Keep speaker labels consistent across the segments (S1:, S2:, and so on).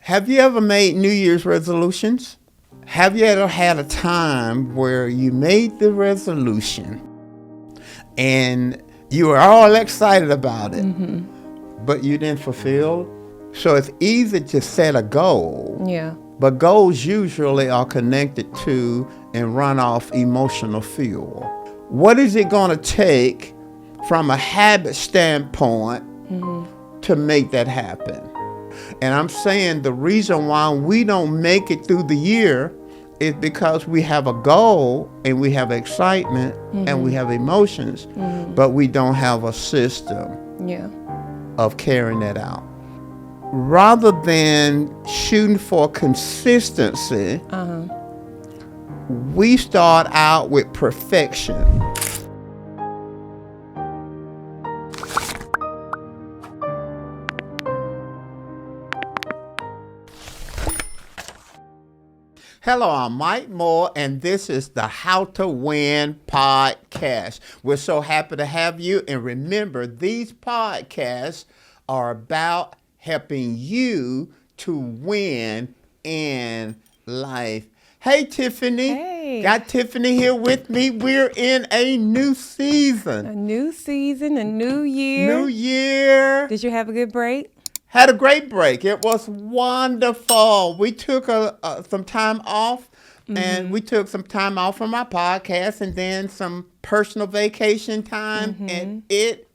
S1: Have you ever made New Year's resolutions? Have you ever had a time where you made the resolution and you were all excited about it, but you didn't fulfill? So it's easy to set a goal,
S2: Yeah.
S1: but goals usually are connected to and run off emotional fuel. What is it going to take from a habit standpoint to make that happen? And I'm saying the reason why we don't make it through the year is because we have a goal and we have excitement and we have emotions, but we don't have a system of carrying that out. Rather than shooting for consistency, we start out with perfection. Hello, I'm Mike Moore, and this is the How to Win podcast. We're so happy to have you, and remember, these podcasts are about helping you to win in life. Hey, Tiffany.
S2: Hey.
S1: Got Tiffany here with me. We're in a new season.
S2: A new season, a new year.
S1: New year.
S2: Did you have a good break?
S1: Had a great break. It was wonderful. We took some time off, and we took some time off from our podcast, and then some personal vacation time, and it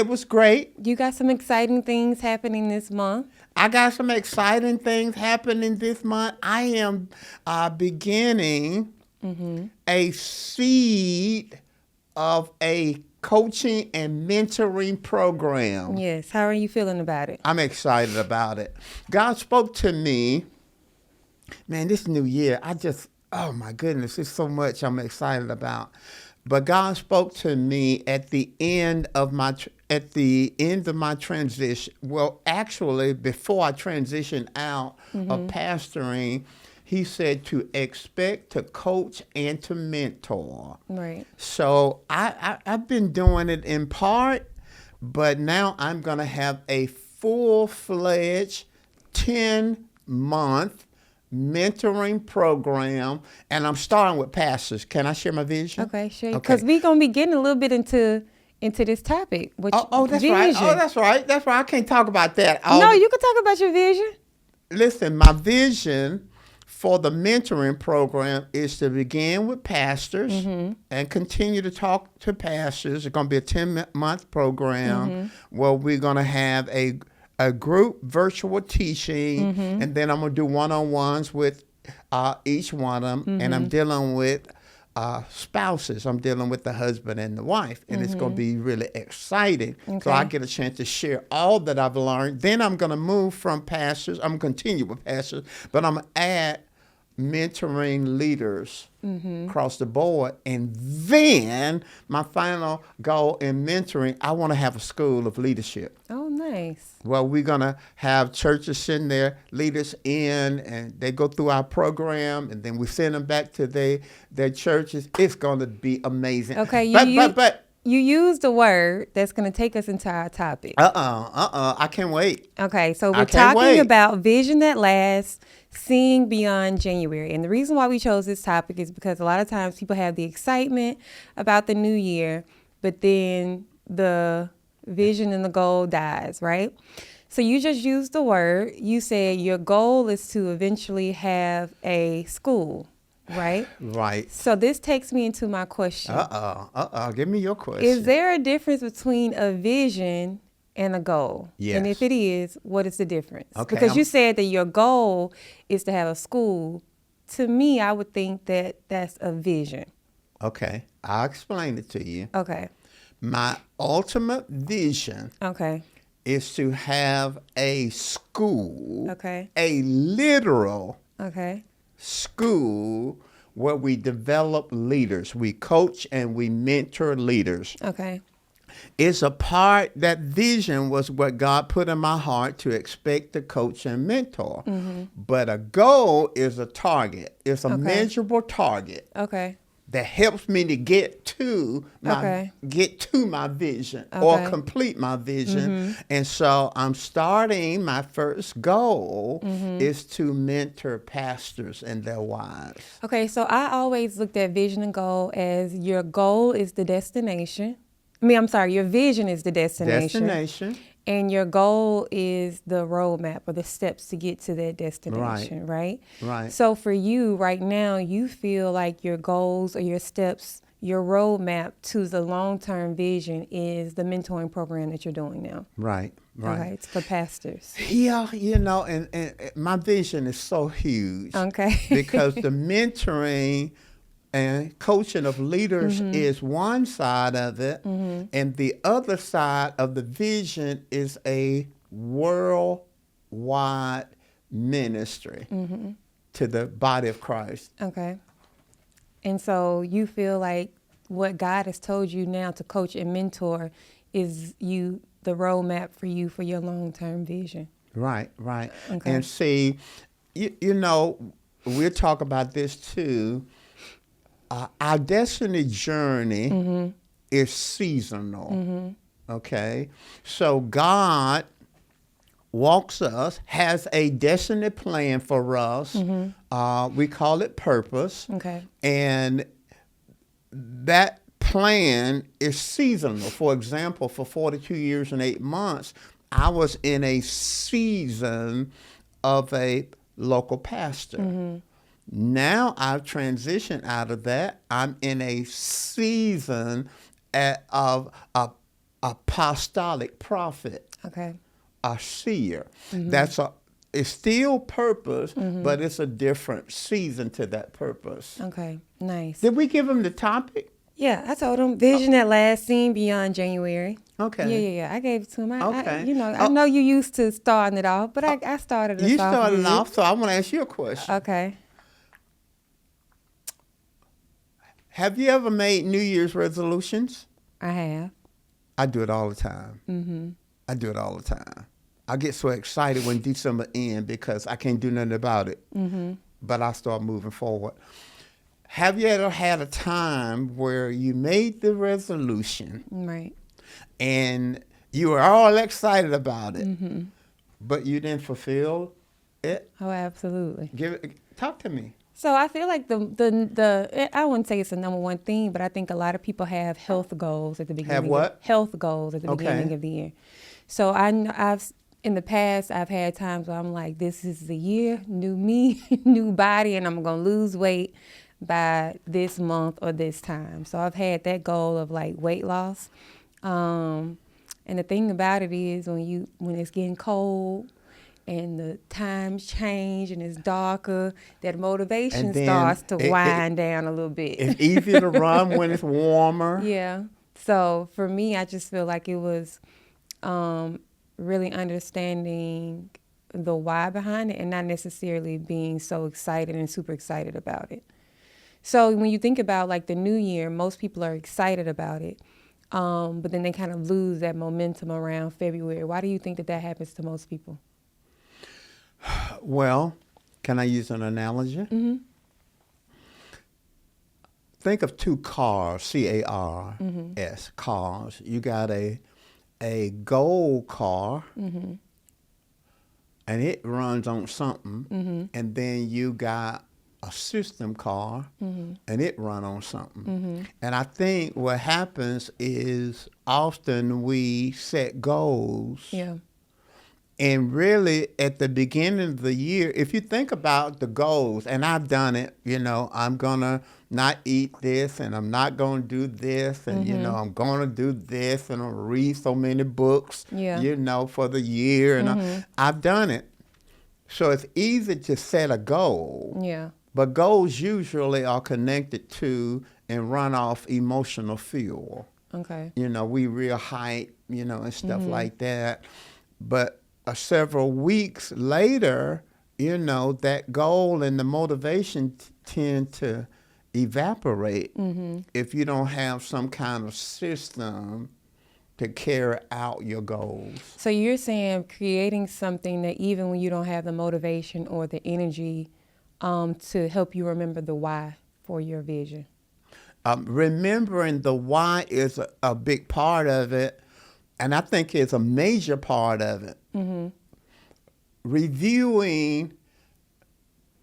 S1: was great.
S2: You got some exciting things happening this month.
S1: I got some exciting things happening this month. I am beginning a seed of a coaching and mentoring program.
S2: Yes. How are you feeling about it?
S1: I'm excited about it. God spoke to me. Man, this new year, oh my goodness, there's so much I'm excited about. But God spoke to me at the end of my transition. Well, actually, before I transitioned out of pastoring, He said to expect, to coach, and to mentor.
S2: Right.
S1: So I've been doing it in part, but now I'm going to have a full-fledged 10-month mentoring program, and I'm starting with pastors. Can I share my vision?
S2: Okay, sure. Because we're going to be getting a little bit into this topic. Which
S1: That's right. Oh, that's right. That's right. I can't talk about that.
S2: No, you can talk about your vision.
S1: Listen, my vision for the mentoring program is to begin with pastors and continue to talk to pastors. It's going to be a 10-month program where we're going to have a group virtual teaching, and then I'm going to do one-on-ones with each one of them, and I'm dealing with spouses. I'm dealing with the husband and the wife, and it's going to be really exciting.
S2: Okay.
S1: So I get a chance to share all that I've learned. Then I'm going to move from pastors. I'm going to continue with pastors, but I'm going to add mentoring leaders across the board. And then my final goal in mentoring, I want to have a school of leadership.
S2: Oh, nice.
S1: Well, we're going to have churches send their leaders in, and they go through our program, and then we send them back to their churches. It's going to be amazing.
S2: Okay, you used a word that's going to take us into our topic.
S1: I can't wait.
S2: Okay, so we're talking about vision that lasts, seeing beyond January. And the reason why we chose this topic is because a lot of times people have the excitement about the new year, but then the vision and the goal dies, right? So you just used the word. You said your goal is to eventually have a school, right?
S1: Right.
S2: So this takes me into my question.
S1: Give me your question.
S2: Is there a difference between a vision and a goal?
S1: Yes.
S2: And if it is, what is the difference?
S1: Okay,
S2: Because you said that your goal is to have a school. To me, I would think that that's a vision.
S1: Okay. I'll explain it to you.
S2: Okay.
S1: My ultimate vision is to have a school, a literal school where we develop leaders. We coach and we mentor leaders.
S2: Okay.
S1: It's a part, that vision was what God put in my heart to expect, to coach, and mentor. But a goal is a target. It's a measurable target.
S2: Okay.
S1: that helps me to get to my vision or complete my vision. And so I'm starting, my first goal is to mentor pastors and their wives.
S2: Okay, so I always looked at vision and goal as your goal is the destination. Your vision is the destination. And your goal is the roadmap or the steps to get to that destination, right?
S1: Right.
S2: So for you right now, you feel like your goals or your steps, your roadmap to the long-term vision is the mentoring program that you're doing now.
S1: Right.
S2: Okay, it's for pastors.
S1: Yeah, and my vision is so huge.
S2: Okay.
S1: Because the mentoring and coaching of leaders is one side of it, and the other side of the vision is a worldwide ministry to the body of Christ.
S2: Okay. And so you feel like what God has told you now to coach and mentor is the roadmap for you for your long-term vision.
S1: Right.
S2: Okay.
S1: And see, we'll talk about this too. Our destiny journey is seasonal, okay? So God walks us, has a destiny plan for us. We call it purpose.
S2: Okay.
S1: And that plan is seasonal. For example, for 42 years and 8 months, I was in a season of a local pastor. Now I've transitioned out of that. I'm in a season of apostolic prophet, a seer. It's still purpose, but it's a different season to that purpose.
S2: Okay, nice.
S1: Did we give him the topic?
S2: Yeah, I told him vision that lasts, seen beyond January.
S1: Okay.
S2: Yeah. I gave it to him.
S1: Okay.
S2: I know you used to starting it off, but I started it off.
S1: You started off, so I want to ask you a question.
S2: Okay.
S1: Have you ever made New Year's resolutions?
S2: I have.
S1: I do it all the time. I do it all the time. I get so excited when December ends because I can't do nothing about it. But I start moving forward. Have you ever had a time where you made the resolution,
S2: right,
S1: and you were all excited about it, but you didn't fulfill it?
S2: Oh, absolutely.
S1: Talk to me.
S2: So I feel like the I wouldn't say it's the number one thing, but I think a lot of people have health goals at the beginning.
S1: Have what?
S2: Health goals at the beginning of the year. So in the past, I've had times where I'm like, this is the year, new me, new body, and I'm going to lose weight by this month or this time. So I've had that goal of like weight loss. And the thing about it is when it's getting cold and the times change and it's darker, that motivation starts to wind down a little bit.
S1: It's easier to run when it's warmer.
S2: Yeah. So for me, I just feel like it was really understanding the why behind it and not necessarily being so excited and super excited about it. So when you think about like the new year, most people are excited about it, but then they kind of lose that momentum around February. Why do you think that happens to most people?
S1: Well, can I use an analogy? Think of two cars, C-A-R-S, cars. You got a gold car, and it runs on something, and then you got a system car, and it run on something. And I think what happens is often we set goals.
S2: Yeah.
S1: And really, at the beginning of the year, if you think about the goals, and I've done it, I'm going to not eat this, and I'm not going to do this, and, I'm going to do this, and I'll read so many books, for the year. And I've done it. So it's easy to set a goal.
S2: Yeah.
S1: But goals usually are connected to and run off emotional fuel.
S2: Okay.
S1: We real hype, and stuff like that. But several weeks later, that goal and the motivation tend to evaporate if you don't have some kind of system to carry out your goals.
S2: So you're saying creating something that even when you don't have the motivation or the energy to help you remember the why for your vision.
S1: Remembering the why is a big part of it, and I think it's a major part of it. Mm-hmm. Reviewing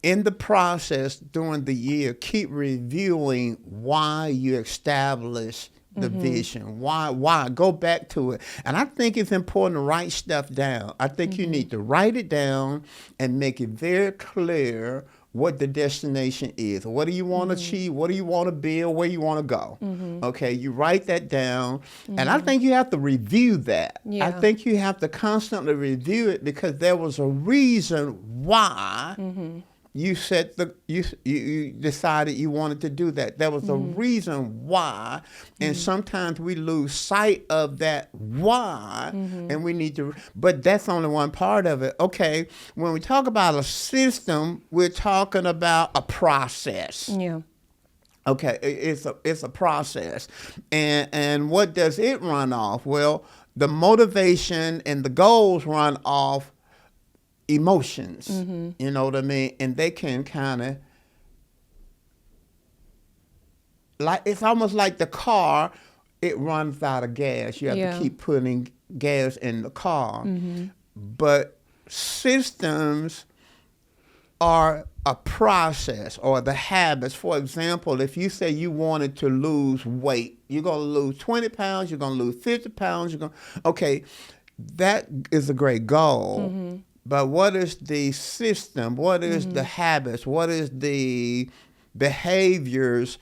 S1: in the process during the year, keep reviewing why you established the vision. Why? Go back to it. And I think it's important to write stuff down. I think you need to write it down and make it very clear what the destination is. What do you want to achieve? What do you want to build? Where you want to go? Okay, you write that down. And I think you have to review that.
S2: Yeah.
S1: I think you have to constantly review it because there was a reason why you said you decided you wanted to do that. There was a reason why, and sometimes we lose sight of that why, and we need to. But that's only one part of it. Okay, when we talk about a system, we're talking about a process.
S2: Yeah.
S1: Okay, it's a process, and what does it run off? Well, the motivation and the goals run off emotions, you know what I mean? And they can kind of, like, it's almost like the car, it runs out of gas. You have to keep putting gas in the car. But systems are a process or the habits. For example, if you say you wanted to lose weight, you're going to lose 20 pounds, you're going to lose 50 pounds, okay, that is a great goal. But what is the system? What is the habits? What is the behaviors?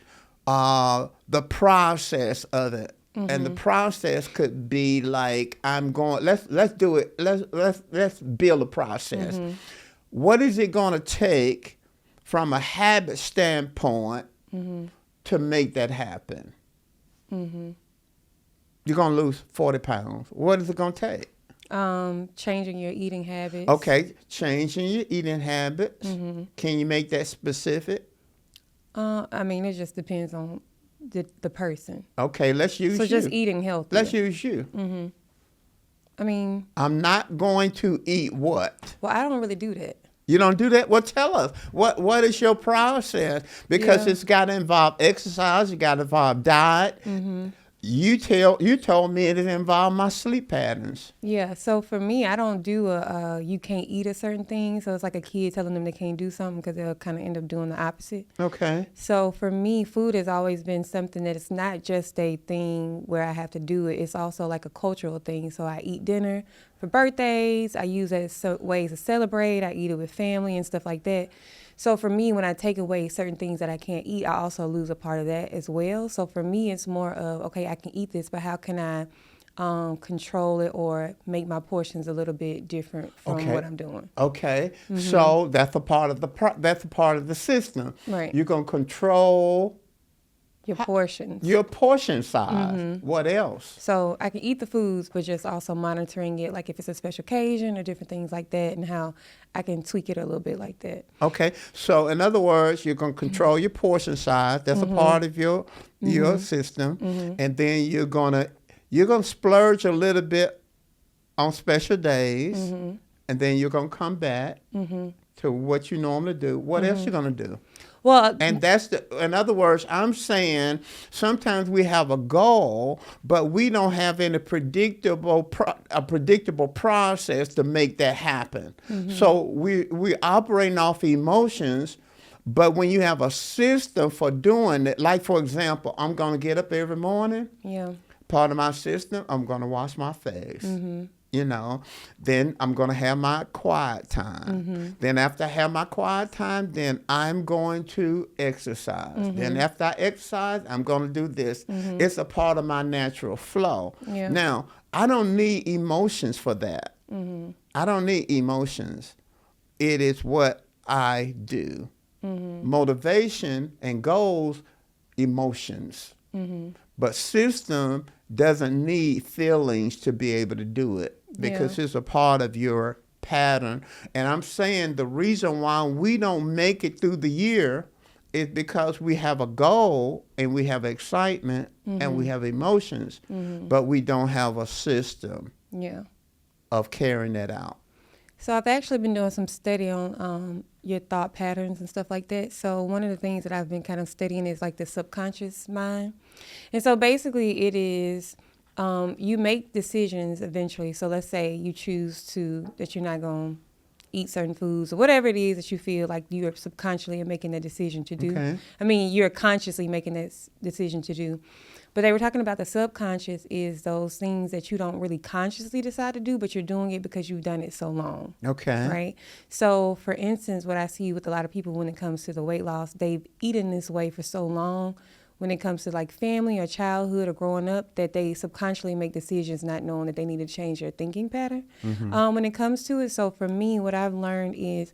S1: The process of it, and the process could be like, I'm going. Let's do it. Let's build a process. What is it going to take from a habit standpoint to make that happen? You're going to lose 40 pounds. What is it going to take?
S2: Changing your eating habits.
S1: Okay, changing your eating habits. Can you make that specific?
S2: I mean, it just depends on the person.
S1: Okay, let's use you.
S2: So just eating healthy.
S1: Let's use you.
S2: I mean,
S1: I'm not going to eat what?
S2: Well, I don't really do that.
S1: You don't do that? Well, tell us. What is your process? Because it's got to involve exercise. It got to involve diet. You told me it involved my sleep patterns.
S2: Yeah, so for me, I don't do you can't eat a certain thing. So it's like a kid telling them they can't do something because they'll kind of end up doing the opposite.
S1: Okay.
S2: So for me, food has always been something that it's not just a thing where I have to do it. It's also like a cultural thing. So I eat dinner for birthdays. I use it as ways to celebrate. I eat it with family and stuff like that. So for me, when I take away certain things that I can't eat, I also lose a part of that as well. So for me, it's more of, okay, I can eat this, but how can I control it or make my portions a little bit different from what I'm doing?
S1: Okay, so that's a part of the system.
S2: Right.
S1: You're gonna control
S2: your portions.
S1: Your portion size. What else?
S2: So I can eat the foods, but just also monitoring it, like if it's a special occasion or different things like that, and how I can tweak it a little bit like that.
S1: Okay. So in other words, you're going to control your portion size. That's a part of your system. And then you're going to splurge a little bit on special days. And then you're going to come back to what you normally do. What else you going to do?
S2: Well,
S1: and in other words, I'm saying sometimes we have a goal, but we don't have any predictable process to make that happen. So we operating off emotions, but when you have a system for doing it, like for example, I'm going to get up every morning.
S2: Yeah.
S1: Part of my system, I'm going to wash my face. You know, then I'm going to have my quiet time. Then after I have my quiet time, then I'm going to exercise. Then after I exercise, I'm going to do this. It's a part of my natural flow.
S2: Yeah.
S1: Now, I don't need emotions for that. I don't need emotions. It is what I do. Motivation and goals, emotions. But system doesn't need feelings to be able to do it because it's a part of your pattern. And I'm saying the reason why we don't make it through the year is because we have a goal and we have excitement and we have emotions, but we don't have a system of carrying that out.
S2: So I've actually been doing some study on your thought patterns and stuff like that. So one of the things that I've been kind of studying is like the subconscious mind. And so basically it is you make decisions eventually. So let's say you choose that you're not going to eat certain foods or whatever it is that you feel like you're subconsciously making a decision to do.
S1: Okay.
S2: I mean, you're consciously making this decision to do. But they were talking about the subconscious is those things that you don't really consciously decide to do, but you're doing it because you've done it so long.
S1: Okay.
S2: Right? So, for instance, what I see with a lot of people when it comes to the weight loss, they've eaten this way for so long when it comes to like family or childhood or growing up that they subconsciously make decisions not knowing that they need to change their thinking pattern when it comes to it. So for me, what I've learned is,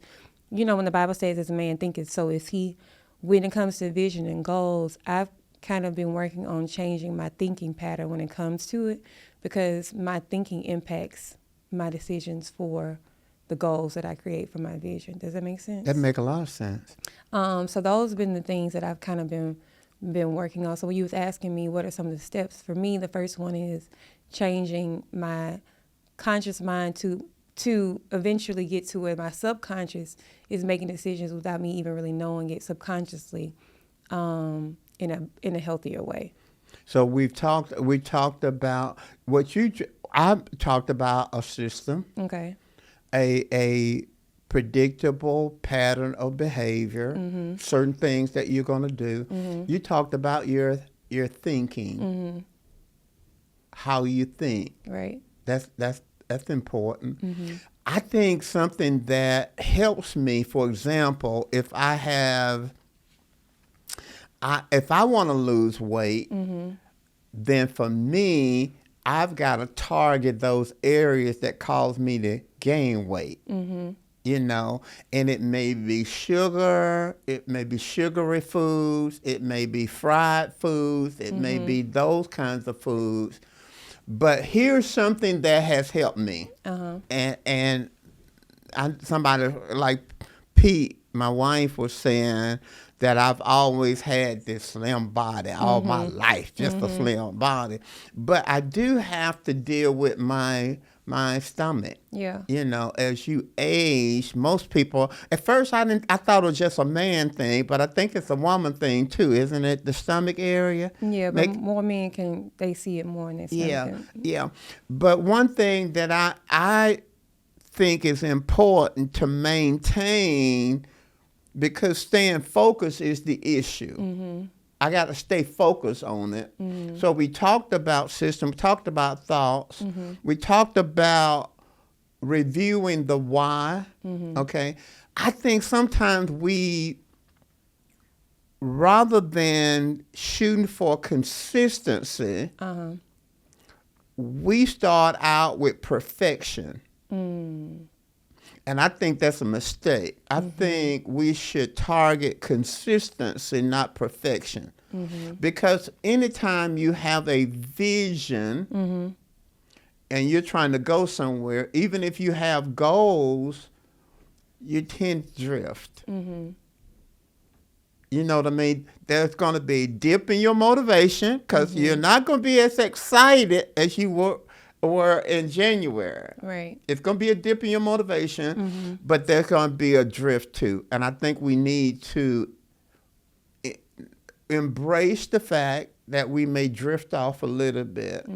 S2: when the Bible says as a man thinketh, so is he. When it comes to vision and goals, I've kind of been working on changing my thinking pattern when it comes to it because my thinking impacts my decisions for the goals that I create for my vision. Does that make sense?
S1: That make a lot of sense.
S2: So those have been the things that I've kind of been working on. So when you was asking me what are some of the steps, for me, the first one is changing my conscious mind to eventually get to where my subconscious is making decisions without me even really knowing it subconsciously in a healthier way.
S1: So we talked about I talked about a system.
S2: Okay.
S1: A predictable pattern of behavior, certain things that you're going to do. You talked about your thinking, how you think.
S2: Right.
S1: That's important. I think something that helps me, for example, if I want to lose weight, then for me, I've got to target those areas that cause me to gain weight. And it may be sugar, it may be sugary foods, it may be fried foods, it may be those kinds of foods. But here's something that has helped me. And somebody like Pete, my wife, was saying that I've always had this slim body all my life, just a slim body. But I do have to deal with my stomach.
S2: Yeah.
S1: As you age, most people, at first I thought it was just a man thing, but I think it's a woman thing too, isn't it? The stomach area.
S2: Yeah, but more men they see it more in their stomach.
S1: Yeah. But one thing that I think is important to maintain, because staying focused is the issue. I got to stay focused on it. So we talked about system, we talked about thoughts, we talked about reviewing the why, okay? I think sometimes we, rather than shooting for consistency, we start out with perfection. And I think that's a mistake. I think we should target consistency, not perfection. Because anytime you have a vision and you're trying to go somewhere, even if you have goals, you tend to drift. You know what I mean? There's going to be a dip in your motivation because you're not going to be as excited as you were in January.
S2: Right.
S1: It's going to be a dip in your motivation, but there's going to be a drift too. And I think we need to embrace the fact that we may drift off a little bit.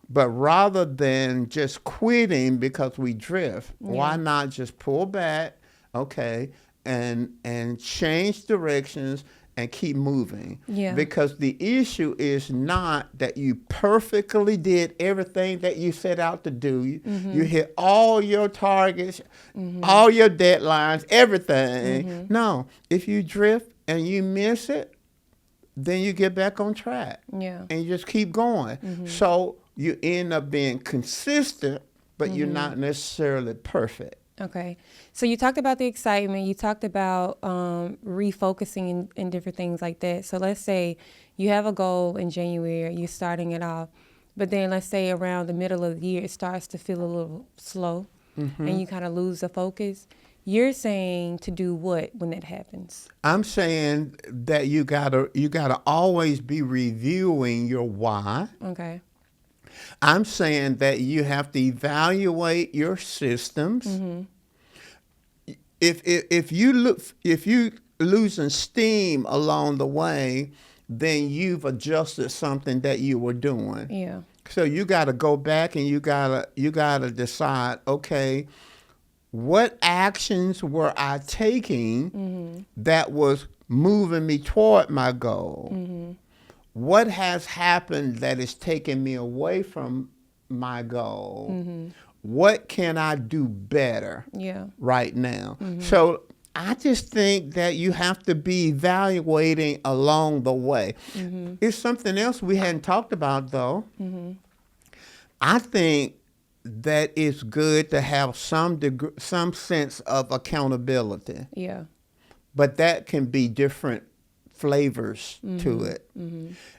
S1: But rather than just quitting because we drift, why not just pull back, okay, and change directions and keep moving.
S2: Yeah.
S1: Because the issue is not that you perfectly did everything that you set out to do. You hit all your targets, all your deadlines, everything. No, if you drift and you miss it, then you get back on track.
S2: Yeah.
S1: And you just keep going. So you end up being consistent, but you're not necessarily perfect.
S2: Okay. So you talked about the excitement. You talked about refocusing and different things like that. So let's say you have a goal in January, you're starting it off, but then let's say around the middle of the year, it starts to feel a little slow and you kind of lose the focus. You're saying to do what when that happens?
S1: I'm saying that you gotta always be reviewing your why.
S2: Okay.
S1: I'm saying that you have to evaluate your systems.
S2: Mm-hmm.
S1: If you losing steam along the way, then you've adjusted something that you were doing.
S2: Yeah.
S1: So you got to go back and you gotta decide, okay, what actions were I taking that was moving me toward my goal? What has happened that is taking me away from my goal? What can I do better right now? So I just think that you have to be evaluating along the way. It's something else we hadn't talked about, though. I think that it's good to have some sense of accountability.
S2: Yeah.
S1: But that can be different flavors to it.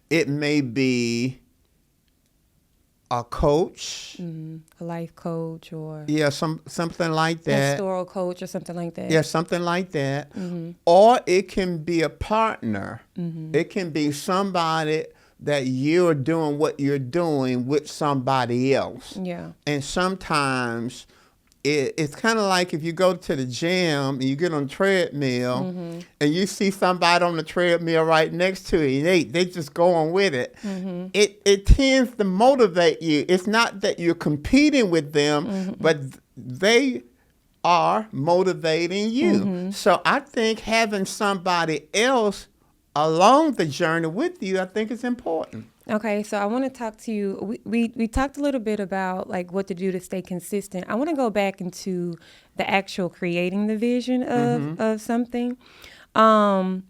S1: It may be a coach.
S2: A life coach or
S1: Something like that.
S2: pastoral coach or something like that.
S1: Yeah, something like that. Or it can be a partner. It can be somebody that you're doing what you're doing with somebody else.
S2: Yeah.
S1: And sometimes it's kind of like if you go to the gym and you get on a treadmill and you see somebody on the treadmill right next to you, they just going with it. It tends to motivate you. It's not that you're competing with them, but they are motivating you. So I think having somebody else along the journey with you, I think is important.
S2: Okay, so I want to talk to you. We talked a little bit about like what to do to stay consistent. I want to go back into the actual creating the vision of something. How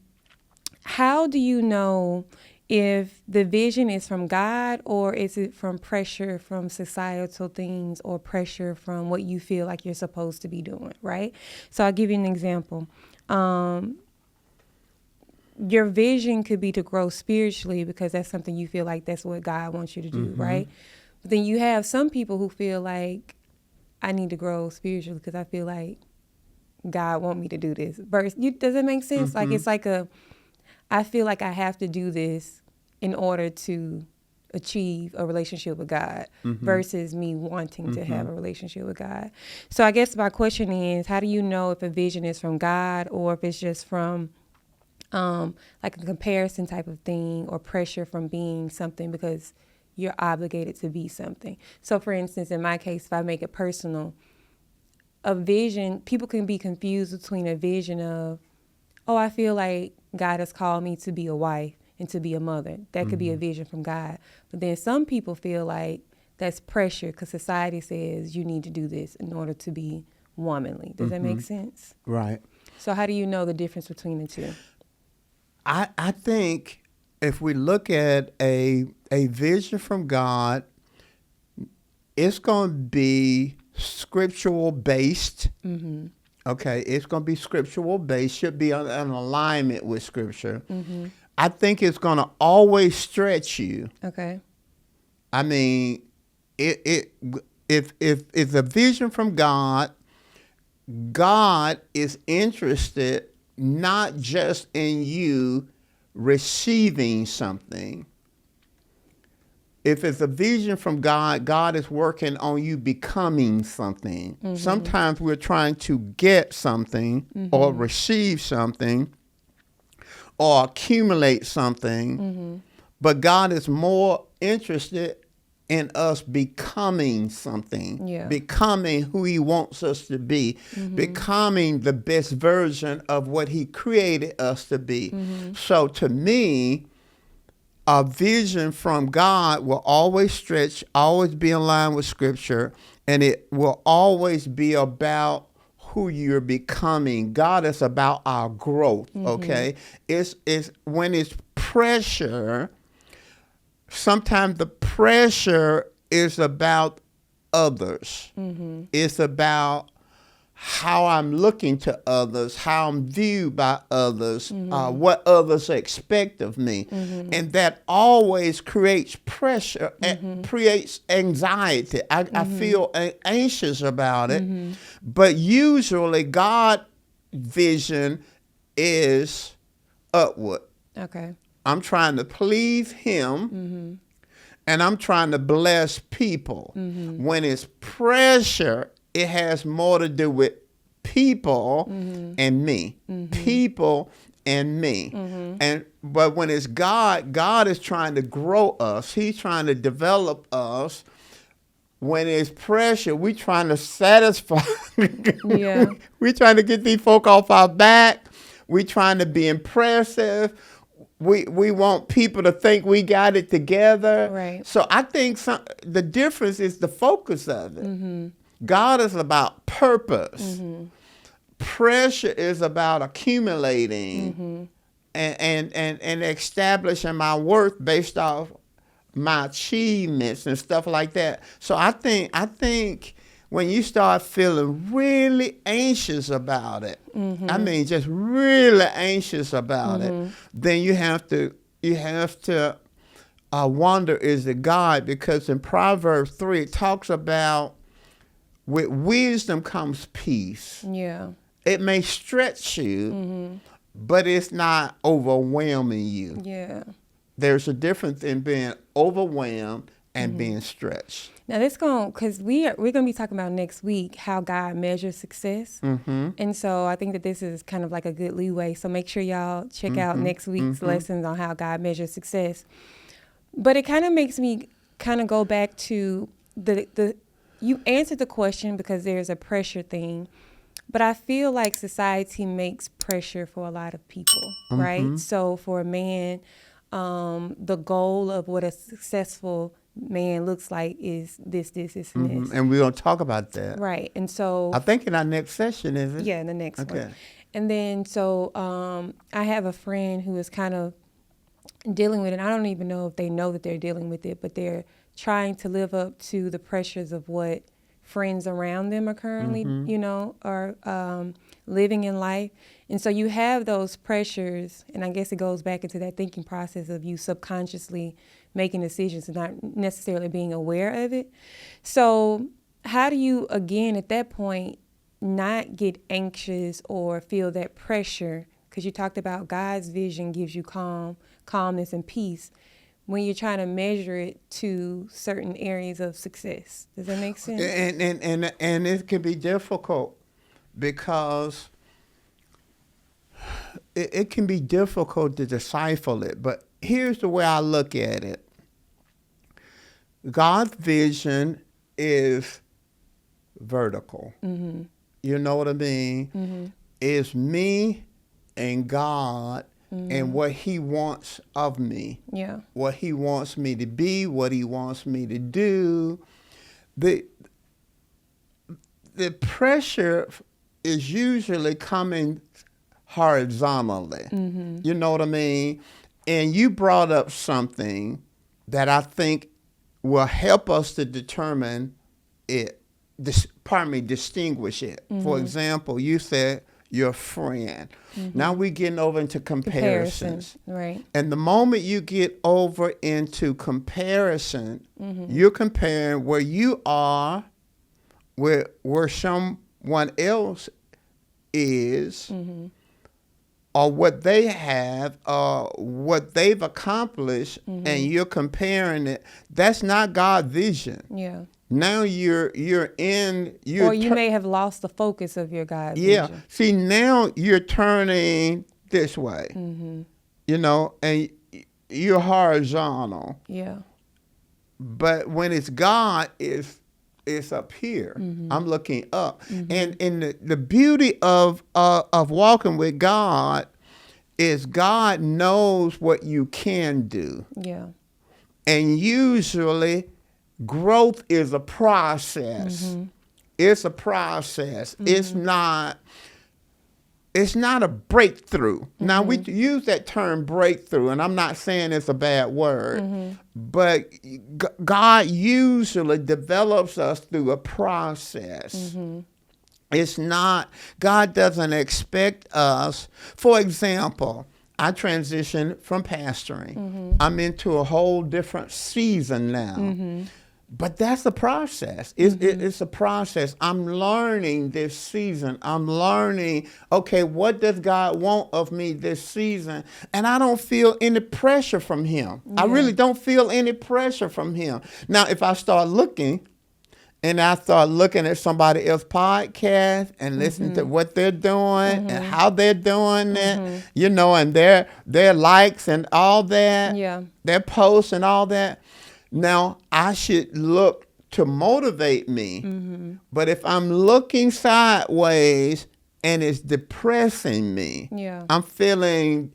S2: do you know if the vision is from God or is it from pressure from societal things or pressure from what you feel like you're supposed to be doing, right? So I'll give you an example. Your vision could be to grow spiritually because that's something you feel like that's what God wants you to do, right? But then you have some people who feel like I need to grow spiritually because I feel like God want me to do this. Does it make sense? Like it's like I feel like I have to do this in order to achieve a relationship with God versus me wanting to have a relationship with God. So I guess my question is, how do you know if a vision is from God or if it's just from like a comparison type of thing or pressure from being something because you're obligated to be something? So for instance, in my case, if I make it personal, a vision, people can be confused between a vision of, oh, I feel like God has called me to be a wife and to be a mother. That could be a vision from God. But then some people feel like that's pressure because society says you need to do this in order to be womanly. Does that make sense?
S1: Right.
S2: So how do you know the difference between the two?
S1: I think if we look at a vision from God, it's going to be scriptural based. Okay, it's going to be scriptural based, should be in alignment with Scripture. I think it's going to always stretch you.
S2: Okay.
S1: I mean, if it's a vision from God, God is interested not just in you receiving something. If it's a vision from God, God is working on you becoming something. Sometimes we're trying to get something or receive something or accumulate something, but God is more interested in us becoming something, becoming who he wants us to be, becoming the best version of what he created us to be. So to me, a vision from God will always stretch, always be in line with Scripture, and it will always be about who you're becoming. God is about our growth, okay? It's when it's pressure, sometimes the pressure is about others. It's about how I'm looking to others, how I'm viewed by others, what others expect of me. And that always creates pressure and creates anxiety. I feel anxious about it. But usually God's vision is upward.
S2: Okay.
S1: I'm trying to please him, and I'm trying to bless people. When it's pressure, it has more to do with people and me. People and me. But when it's God, God is trying to grow us. He's trying to develop us. When it's pressure, we trying to satisfy. We trying to get these folk off our back. We trying to be impressive. We want people to think we got it together.
S2: Right.
S1: So I think the difference is the focus of it. God is about purpose. Pressure is about accumulating and establishing my worth based off my achievements and stuff like that. So I think when you start feeling really anxious about it, I mean just really anxious about it, then you have to wonder, is it God? Because in Proverbs 3 it talks about with wisdom comes peace.
S2: Yeah.
S1: It may stretch you, but it's not overwhelming you.
S2: Yeah.
S1: There's a difference in being overwhelmed and being stretched.
S2: Now because we're gonna be talking about next week how God measures success, and so I think that this is kind of like a good leeway. So make sure y'all check out next week's lessons on how God measures success. But it kind of makes me kind of go back to the you answered the question because there's a pressure thing, but I feel like society makes pressure for a lot of people, right? So for a man, the goal of what a successful man looks like is this, and this.
S1: And we're going to talk about that.
S2: Right. And so
S1: I think in our next session, is it?
S2: Yeah, in the next one. And then so I have a friend who is kind of dealing with it. I don't even know if they know that they're dealing with it, but they're trying to live up to the pressures of what friends around them are currently, are living in life. And so you have those pressures, and I guess it goes back into that thinking process of you subconsciously making decisions and not necessarily being aware of it. So how do you, again, at that point, not get anxious or feel that pressure? Because you talked about God's vision gives you calmness and peace when you're trying to measure it to certain areas of success. Does that make sense?
S1: And it can be difficult because it can be difficult to decipher it. But here's the way I look at it. God's vision is vertical. You know what I mean? It's me and God and what he wants of me.
S2: Yeah.
S1: What he wants me to be, what he wants me to do. The pressure is usually coming horizontally. You know what I mean? And you brought up something that I think will help us to determine it, distinguish it. For example, you said your friend. Now we're getting over into comparisons.
S2: Right.
S1: And the moment you get over into comparison, you're comparing where you are, where someone else is, or what they have, or what they've accomplished, and you're comparing it. That's not God's vision.
S2: Yeah.
S1: Now or you
S2: may have lost the focus of your God's
S1: yeah.
S2: vision.
S1: See, now you're turning this way, and you're horizontal.
S2: Yeah.
S1: But when it's God, it's up here. I'm looking up, and the beauty of walking with God is God knows what you can do.
S2: Yeah.
S1: And usually, growth is a process. It's a process. It's not a breakthrough. Now, we use that term breakthrough, and I'm not saying it's a bad word, but God usually develops us through a process. It's not, God doesn't expect us. For example, I transitioned from pastoring. I'm into a whole different season now. But that's the process. It's a process. I'm learning this season. I'm learning, okay, what does God want of me this season? And I don't feel any pressure from him. I really don't feel any pressure from him. Now, if I start looking and I start looking at somebody else's podcast and listening to what they're doing and how they're doing it, you know, and their likes and all that, their posts and all that, now, I should look to motivate me. But if I'm looking sideways and it's depressing me, I'm feeling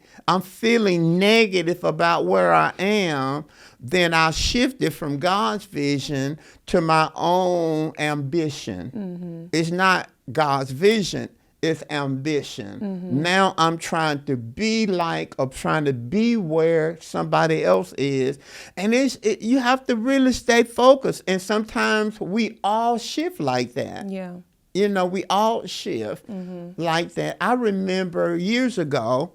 S1: negative about where I am, then I shift it from God's vision to my own ambition. It's not God's vision. It's ambition. Now I'm trying to be like or trying to be where somebody else is. And you have to really stay focused. And sometimes we all shift like that. Yeah. You know, we all shift like that. I remember years ago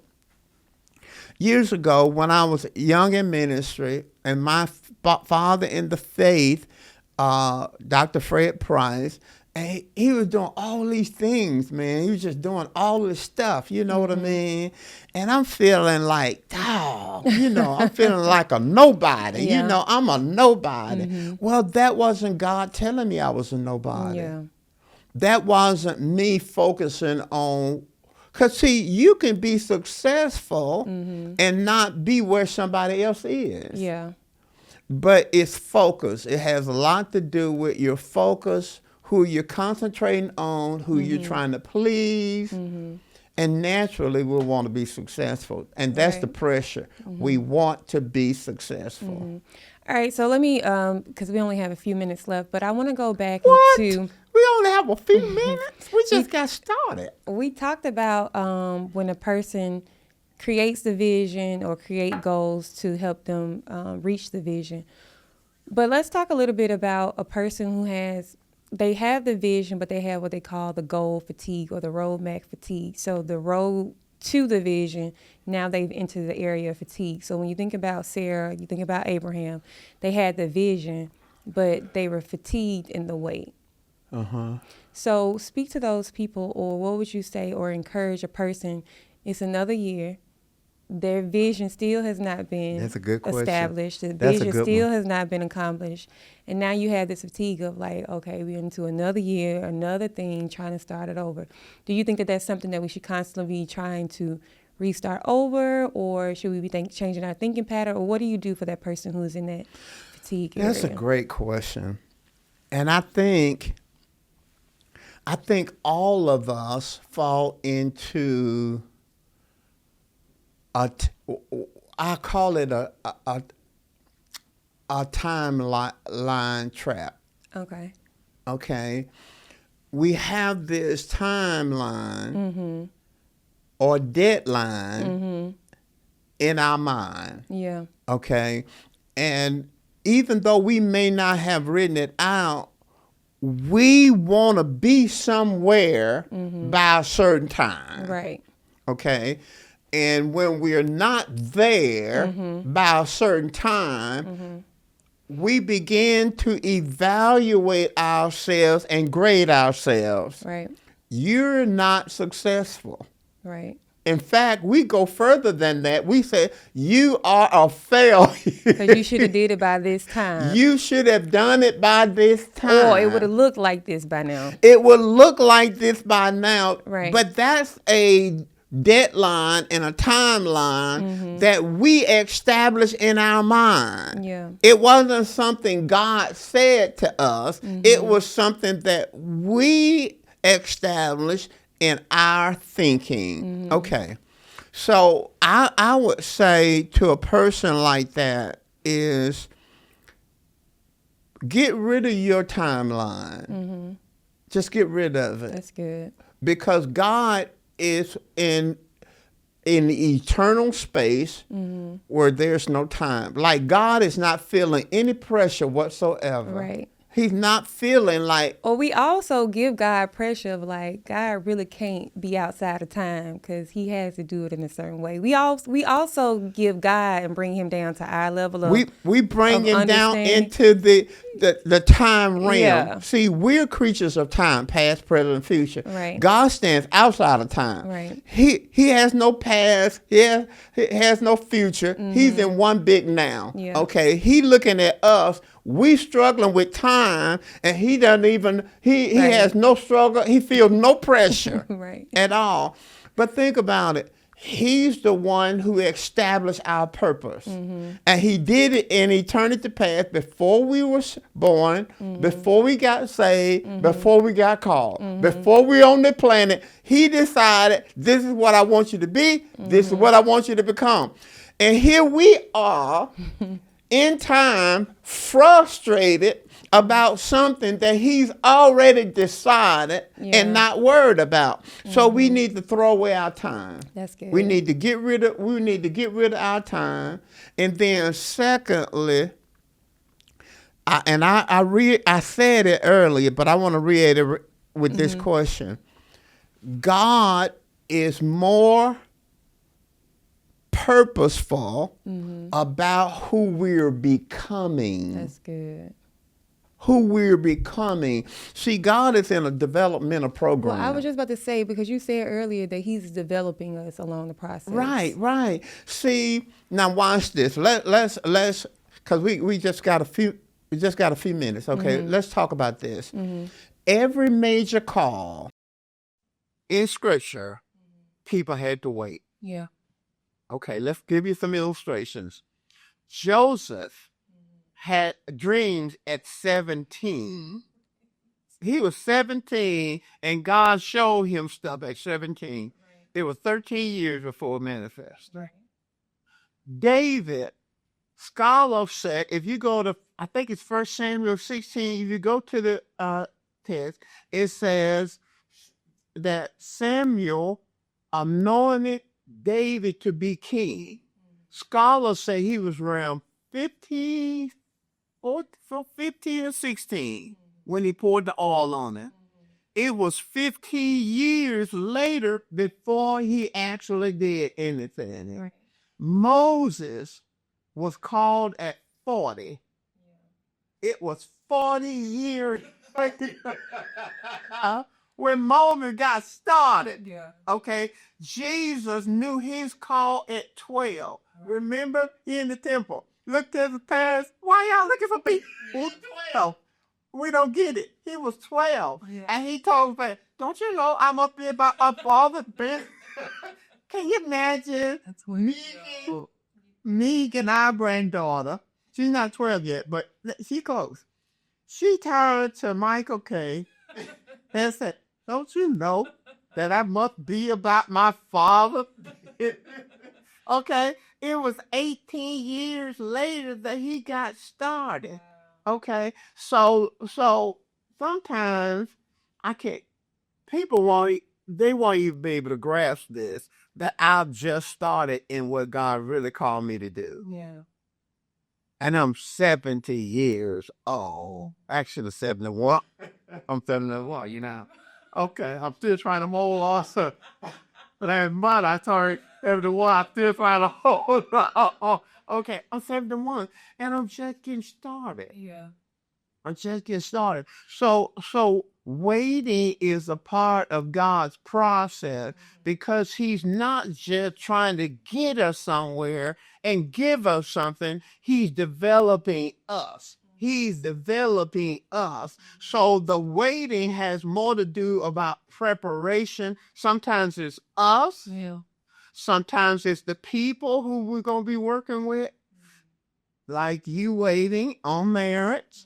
S1: when I was young in ministry and my father in the faith, Dr. Fred Price, and he was doing all these things, man. He was just doing all this stuff, you know what I mean? And I'm feeling like, dog, you know, I'm feeling like a nobody. You know, I'm a nobody. Well, that wasn't God telling me I was a nobody. That wasn't me focusing on, because, see, you can be successful and not be where somebody else is. Yeah. But it's focus. It has a lot to do with your focus, who you're concentrating on, who you're trying to please, and naturally we'll want to be successful. And that's the pressure. We want to be successful.
S2: All right, so let me, because we only have a few minutes left, but I want to go back into...
S1: We only have a few minutes? We just got started.
S2: We talked about when a person creates the vision or create goals to help them reach the vision. But let's talk a little bit about a person who they have the vision, but they have what they call the goal fatigue or the roadmap fatigue. So the road to the vision, now they've entered the area of fatigue. So when you think about Sarah, you think about Abraham, they had the vision, but they were fatigued in the wait. So speak to those people, or what would you say, or encourage a person? It's another year. Their vision still has not been established. The vision still has not been accomplished. And now you have this fatigue of like, okay, we're into another year, another thing, trying to start it over. Do you think that that's something that we should constantly be trying to restart over, or should we be changing our thinking pattern, or what do you do for that person who's in that fatigue area?
S1: That's a great question. And I think all of us fall into I call it a timeline trap. Okay. We have this timeline or deadline in our mind. Yeah. Okay. And even though we may not have written it out, we want to be somewhere by a certain time. Right. Okay. And when we're not there by a certain time, we begin to evaluate ourselves and grade ourselves. Right. You're not successful. Right. In fact, we go further than that. We say, you are a failure.
S2: Because you should have did it by this time.
S1: You should have done it by this time.
S2: Or it would have looked like this by now.
S1: It would look like this by now. Right. But that's a deadline and a timeline that we establish in our mind. Yeah. It wasn't something God said to us. It was something that we established in our thinking. Okay. So I would say to a person like that is get rid of your timeline. Just get rid of it.
S2: That's good.
S1: Because God is in eternal space where there's no time. Like God is not feeling any pressure whatsoever.
S2: Right.
S1: He's not feeling like.
S2: Or we also give God pressure of like, God really can't be outside of time because he has to do it in a certain way. We also give God and bring him down to our level of
S1: We bring him down
S2: understanding.
S1: into the time realm.
S2: Yeah.
S1: See, we're creatures of time, past, present, and future.
S2: Right.
S1: God stands outside of time.
S2: Right.
S1: He has no past. He has no future. He's in one big now.
S2: Yeah.
S1: Okay. He looking at us. We struggling with time, and he doesn't even. He
S2: Right.
S1: has no struggle. He feels no pressure
S2: Right.
S1: at all. But think about it. He's the one who established our purpose. And he did it in eternity past before we were born, before we got saved, before we got called, before we on the planet. He decided, this is what I want you to be. This is what I want you to become. And here we are in time, frustrated about something that he's already decided and not worried about. So we need to throw away our time.
S2: That's good.
S1: We need to get rid of our time. And then secondly, I said it earlier, but I want to reiterate with this question. God is more purposeful about who we're becoming.
S2: That's good.
S1: Who we're becoming. See, God is in a developmental program.
S2: Well, I was just about to say, because you said earlier that he's developing us along the process.
S1: Right. See, now watch this. Let's because we just got a few minutes. Okay, let's talk about this. Every major call in Scripture, people had to wait.
S2: Yeah.
S1: Okay, let's give you some illustrations. Joseph had dreams at 17. He was 17, and God showed him stuff at 17. Right. It was 13 years before it manifested. Right. David, scholars said, if you go to, I think it's 1 Samuel 16, if you go to the text, it says that Samuel anointed David to be king. Scholars say he was around 15 or from 15 or 16 when he poured the oil on it. It was 15 years later before he actually did anything. Right. Moses was called at 40. It was 40 years when Moses got started. Yeah. Okay. Jesus knew his call at 12. Remember, he in the temple. Looked at the past. Why y'all looking for people? 12. We don't get it. He was 12. Yeah. And he told me, don't you know I'm up there by up all the best? Can you imagine? That's weird. Megan, our granddaughter, she's not 12 yet, but she's close. She turned to Michael K. and said, don't you know that I must be about my father? Okay, it was 18 years later that he got started. Okay, so sometimes people won't even be able to grasp this, that I've just started in what God really called me to do. Yeah. And I'm 70 years old. Actually, 71. I'm 71, you know. Okay, I'm still trying to mold also. But I told everyone I'm still trying to hold on. Okay, I'm 71, and I'm just getting started. Yeah. I'm just getting started. So waiting is a part of God's process because he's not just trying to get us somewhere and give us something. He's developing us. He's developing us. So the waiting has more to do about preparation. Sometimes it's us. Yeah. Sometimes it's the people who we're going to be working with, like you waiting on marriage.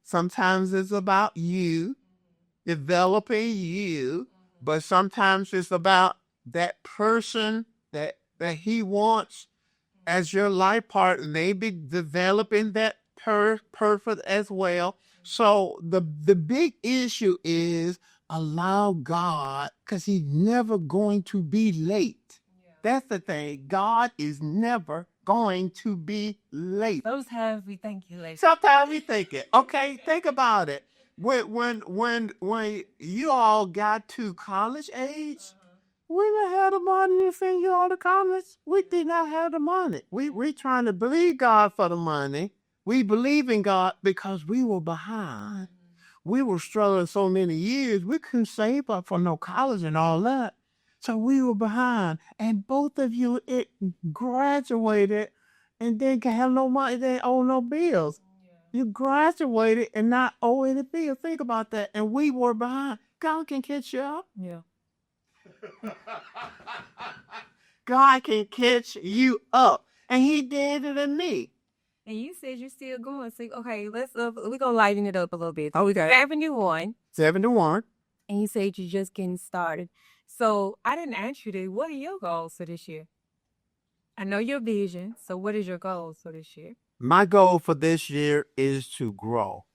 S1: Sometimes it's about you, developing you, but sometimes it's about that person that he wants as your life partner, maybe developing that perfect as well. So the big issue is allow God, because he's never going to be late. Yeah. That's the thing. God is never going to be late.
S2: Sometimes we think you're late.
S1: Sometimes we think it. Okay, think about it. When you all got to college age, we didn't have the money to send you all to college. We did not have the money. We trying to believe God for the money. We believe in God because we were behind. We were struggling so many years. We couldn't save up for no college and all that. So we were behind. And both of you graduated and then have no money, they owe no bills. You graduated and not owe any bills. Think about that. And we were behind. God can catch you up.
S2: Yeah.
S1: God can catch you up. And he did it in me.
S2: And you said you're still going. So, okay, we're going to lighten it up a little bit. Oh, we got 71.
S1: 71.
S2: And you said you're just getting started. So I didn't ask you that. What are your goals for this year? I know your vision. So what is your goals for this year?
S1: My goal for this year is to grow.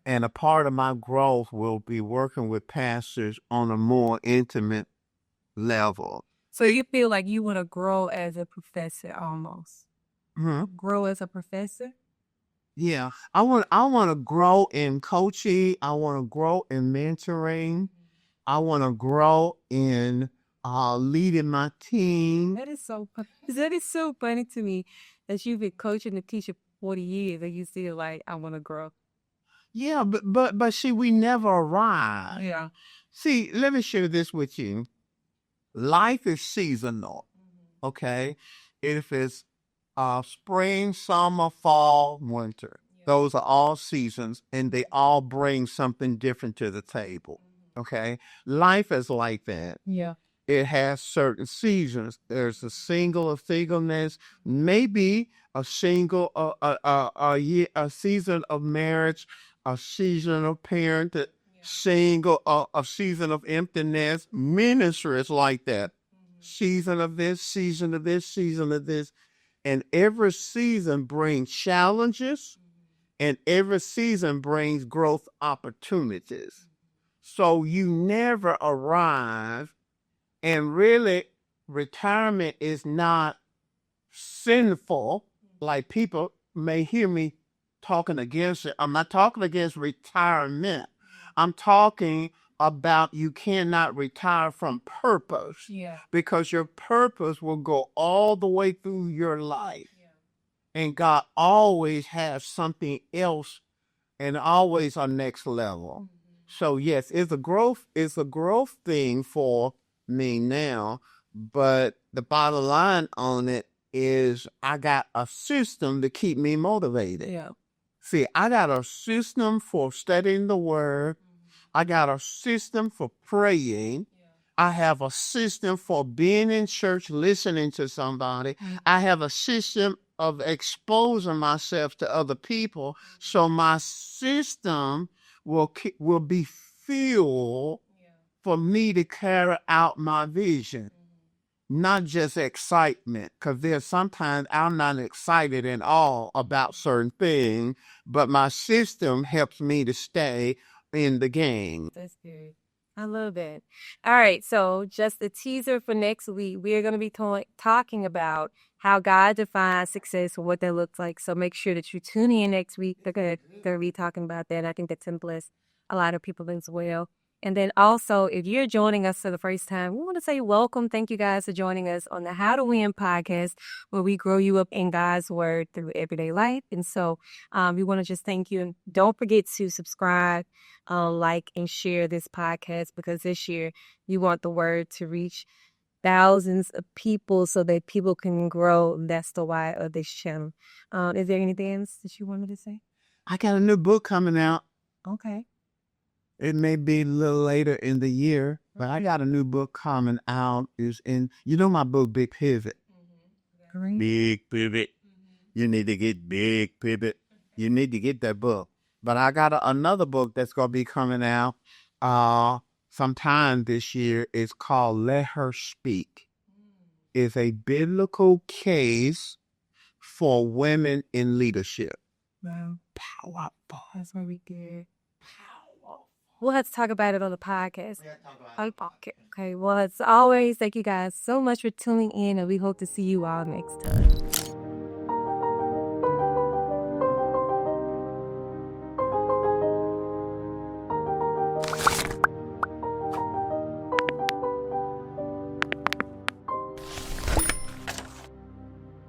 S1: And a part of my growth will be working with pastors on a more intimate level.
S2: So you feel like you want to grow as a professor almost?
S1: Mm-hmm.
S2: Grow as a professor?
S1: Yeah. I want to grow in coaching. I want to grow in mentoring. I want to grow in leading my team.
S2: That is so funny to me that you've been coaching and teaching for 40 years and you still like, I want to grow.
S1: Yeah, but see, we never arrive.
S2: Yeah.
S1: See, let me share this with you. Life is seasonal, okay? If it's spring, summer, fall, winter, those are all seasons, and they all bring something different to the table, okay? Life is like that.
S2: Yeah.
S1: It has certain seasons. There's a single of singleness, maybe a single a season of marriage, a season of parenting, single a season of emptiness. Ministries like that. Season of this, season of this, season of this. And every season brings challenges, and every season brings growth opportunities. So you never arrive. And really, retirement is not sinful, like people may hear me talking against it. I'm not talking against retirement. I'm talking about you cannot retire from purpose.
S2: Yeah.
S1: Because your purpose will go all the way through your life. Yeah. And God always has something else and always a next level. So yes, it's a growth thing for me now, but the bottom line on it is I got a system to keep me motivated.
S2: Yeah.
S1: See, I got a system for studying the word. I got a system for praying. I have a system for being in church, listening to somebody. I have a system of exposing myself to other people. So my system will be fuel for me to carry out my vision, not just excitement. Because there's sometimes I'm not excited at all about certain things, but my system helps me to stay in the game.
S2: That's good. I love that. All right. So just a teaser for next week. We're going to be talking about how God defines success and what that looks like. So make sure that you tune in next week. They're going to be talking about that. I think that's going to bless a lot of people as well. And then also, if you're joining us for the first time, we want to say welcome. Thank you guys for joining us on the How to Win podcast, where we grow you up in God's word through everyday life. And so we want to just thank you. And don't forget to subscribe, like, and share this podcast, because this year you want the word to reach thousands of people so that people can grow. That's the why of this channel. Is there anything else that you wanted to say?
S1: I got a new book coming out.
S2: Okay.
S1: It may be a little later in the year, but I got a new book coming out. My book, Big Pivot.
S2: Mm-hmm.
S1: Big Pivot. You need to get Big Pivot. You need to get that book. But I got another book that's going to be coming out sometime this year. It's called Let Her Speak. It's a biblical case for women in leadership.
S2: Wow.
S1: Powerful.
S2: That's what we get. We'll have to talk about it on the podcast. Okay. Well, as always, thank you guys so much for tuning in, and we hope to see you all next time.